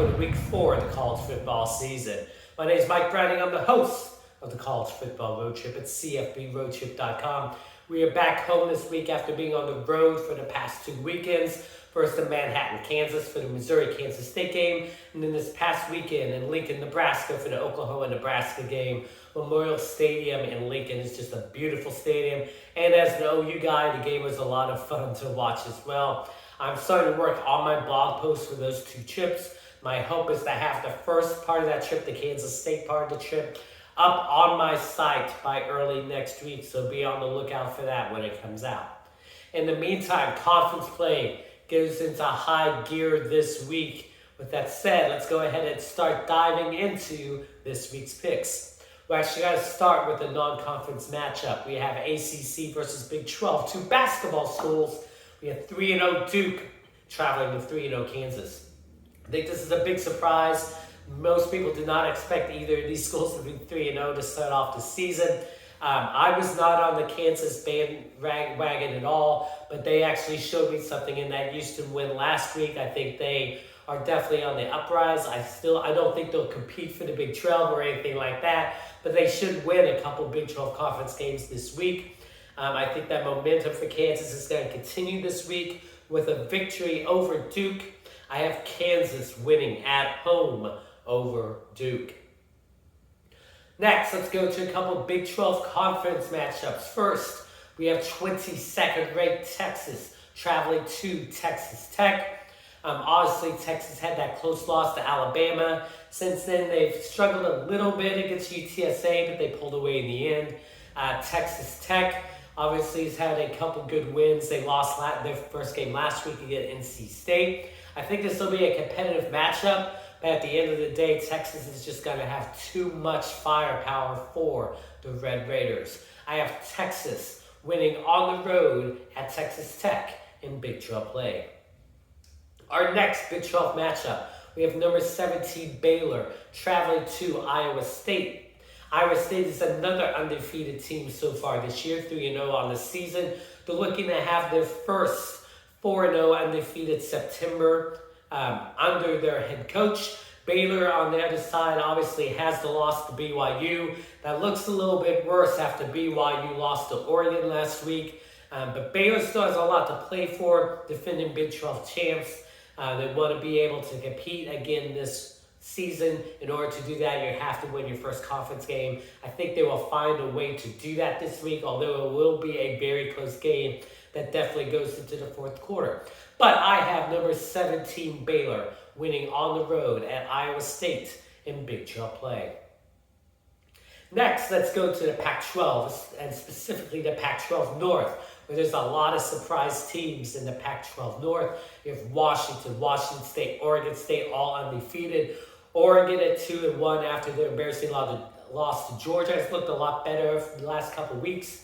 welcome to week 4 of the college football season. My name is Mike Browning. I'm the host of the College Football Road Trip at cfbroadtrip.com. We are back home this week after being on the road for the past 2 weekends. First in Manhattan, Kansas for the Missouri-Kansas State game, and then this past weekend in Lincoln, Nebraska for the Oklahoma-Nebraska game. Memorial Stadium in Lincoln is just a beautiful stadium, and as an OU guy, the game was a lot of fun to watch as well. I'm starting to work on my blog posts for those 2 trips. My hope is to have the first part of that trip, the Kansas State part of the trip, up on my site by early next week, so be on the lookout for that when it comes out. In the meantime, conference play goes into high gear this week. With that said, let's go ahead and start diving into this week's picks. We're actually going to start with a non-conference matchup. We have ACC versus Big 12, 2 basketball schools. We have 3-0 Duke traveling to 3-0 Kansas. I think this is a big surprise. Most people did not expect either of these schools to be 3-0 to start off the season. I was not on the Kansas bandwagon at all, but they actually showed me something in that Houston win last week. I think they are definitely on the uprise. I don't think they'll compete for the Big 12 or anything like that, but they should win a couple Big 12 conference games this week. I think that momentum for Kansas is going to continue this week with a victory over Duke. I have Kansas winning at home over Duke. Next, let's go to a couple Big 12 conference matchups. First, we have 22nd ranked Texas traveling to Texas Tech. Obviously, Texas had that close loss to Alabama. Since then, they've struggled a little bit against UTSA, but they pulled away in the end. Texas Tech obviously has had a couple good wins. They lost their first game last week against NC State. I think this will be a competitive matchup, but at the end of the day, Texas is just going to have too much firepower for the Red Raiders. I have Texas winning on the road at Texas Tech in Big 12 play. Our next Big 12 matchup, we have number 17 Baylor traveling to Iowa State. Iowa State is another undefeated team so far this year, 3-0 on the season. They're looking to have their first 4-0 undefeated September under their head coach. Baylor on the other side obviously has the loss to BYU. That looks a little bit worse after BYU lost to Oregon last week. But Baylor still has a lot to play for, defending Big 12 champs. They want to be able to compete again this season. In order to do that, you have to win your first conference game. I think they will find a way to do that this week, although it will be a very close game that definitely goes into the fourth quarter. But I have number 17 Baylor winning on the road at Iowa State in Big 12 play. Next, let's go to the Pac-12, and specifically the Pac-12 North, where there's a lot of surprise teams in the Pac-12 North. You have Washington State, Oregon State, all undefeated. Oregon at 2-1 after their embarrassing loss to Georgia. It's looked a lot better for the last couple weeks.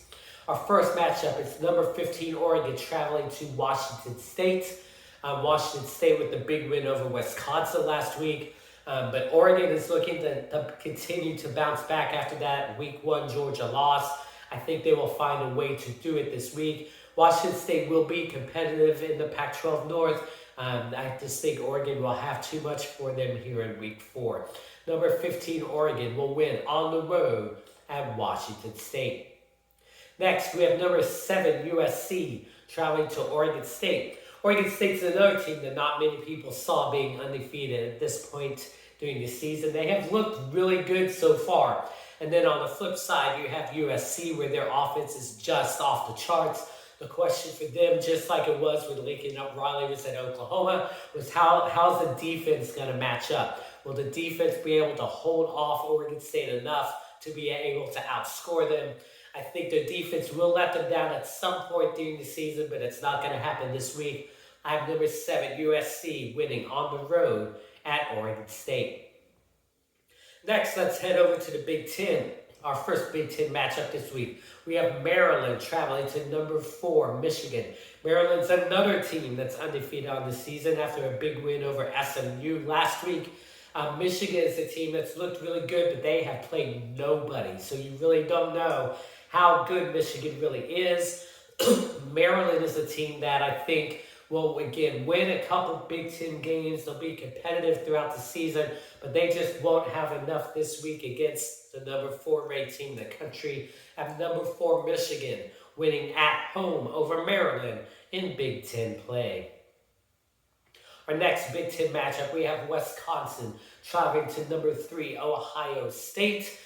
Our first matchup is number 15 Oregon traveling to Washington State. Washington State with the big win over Wisconsin last week. But Oregon is looking to continue to bounce back after that week 1 Georgia loss. I think they will find a way to do it this week. Washington State will be competitive in the Pac-12 North. I just think Oregon will have too much for them here in week 4. Number 15 Oregon will win on the road at Washington State. Next, we have number 7 USC traveling to Oregon State. Oregon State's another team that not many people saw being undefeated at this point during the season. They have looked really good so far. And then on the flip side, you have USC, where their offense is just off the charts. The question for them, just like it was with Lincoln Riley was at Oklahoma, was how's the defense going to match up? Will the defense be able to hold off Oregon State enough to be able to outscore them? I think their defense will let them down at some point during the season, but it's not going to happen this week. I have number 7 USC winning on the road at Oregon State. Next, let's head over to the Big Ten. Our first Big Ten matchup this week. We have Maryland traveling to number 4, Michigan. Maryland's another team that's undefeated on the season after a big win over SMU last week. Michigan is a team that's looked really good, but they have played nobody. So you really don't know how good Michigan really is. Maryland is a team that I think will, again, win a couple Big Ten games. They'll be competitive throughout the season, but they just won't have enough this week against the number 4 ranked team in the country. Have number 4 Michigan winning at home over Maryland in Big Ten play. Our next Big Ten matchup, we have Wisconsin traveling to number 3 Ohio State.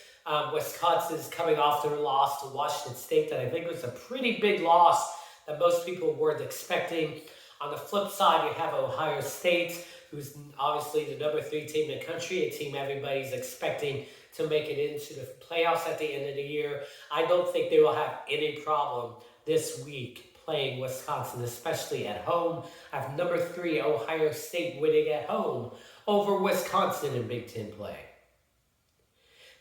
Wisconsin is coming off their loss to Washington State that I think was a pretty big loss that most people weren't expecting. On the flip side, you have Ohio State, who's obviously the number 3 team in the country, a team everybody's expecting to make it into the playoffs at the end of the year. I don't think they will have any problem this week playing Wisconsin, especially at home. I have number 3 Ohio State winning at home over Wisconsin in Big Ten play.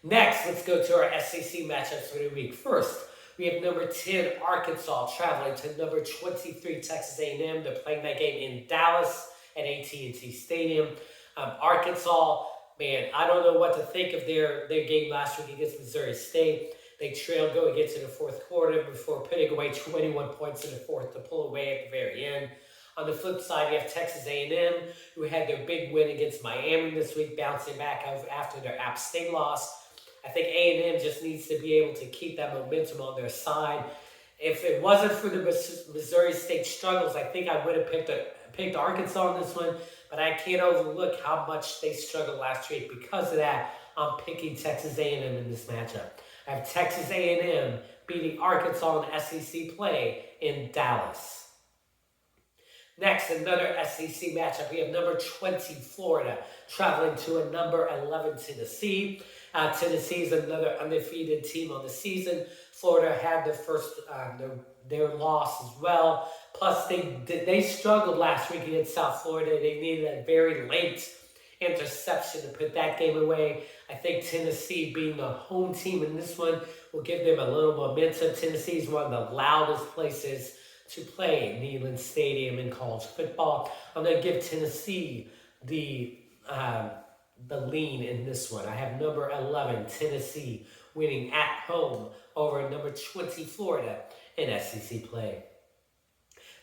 Next, let's go to our SEC matchups for the week. First, we have number 10 Arkansas traveling to number 23 Texas A&M. They're playing that game in Dallas at AT&T Stadium. Arkansas, man, I don't know what to think of their game last week against Missouri State. They trailed going into the fourth quarter before putting away 21 points in the fourth to pull away at the very end. On the flip side, you have Texas A&M, who had their big win against Miami this week, bouncing back after their App State loss. I think A&M just needs to be able to keep that momentum on their side. If it wasn't for the Missouri State struggles, I think I would have picked Arkansas on this one, but I can't overlook how much they struggled last week. Because of that, I'm picking Texas A&M in this matchup. I have Texas A&M beating Arkansas in SEC play in Dallas. Next, another SEC matchup. We have number 20 Florida traveling to a number 11 Tennessee. Tennessee is another undefeated team on the season. Florida had their loss as well. Plus, they struggled last week against South Florida. They needed a very late interception to put that game away. I think Tennessee, being the home team in this one, will give them a little momentum. Tennessee is one of the loudest places to play Neyland Stadium in college football. I'm going to give Tennessee the lean in this one. I have number 11 Tennessee winning at home over number 20 Florida in SEC play.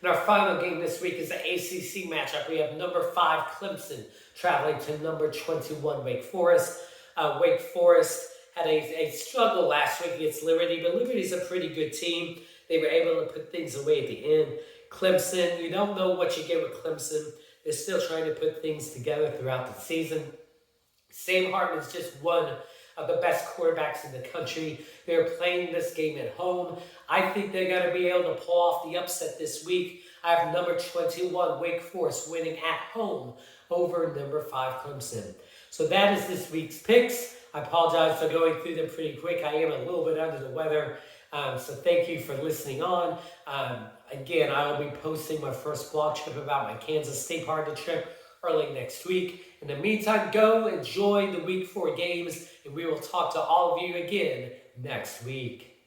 And our final game this week is the ACC matchup. We have number 5 Clemson traveling to number 21 Wake Forest. Wake Forest had a struggle last week against Liberty, but Liberty's a pretty good team. They were able to put things away at the end. Clemson, you don't know what you get with Clemson. They're still trying to put things together throughout the season. Sam Hartman's just one of the best quarterbacks in the country. They're playing this game at home. I think they're going to be able to pull off the upset this week. I have number 21 Wake Forest winning at home over number 5 Clemson. So that is this week's picks. I apologize for going through them pretty quick. I am a little bit under the weather. So thank you for listening on. Again, I will be posting my first blog trip about my Kansas State partner trip early next week. In the meantime, go enjoy the Week 4 games, and we will talk to all of you again next week.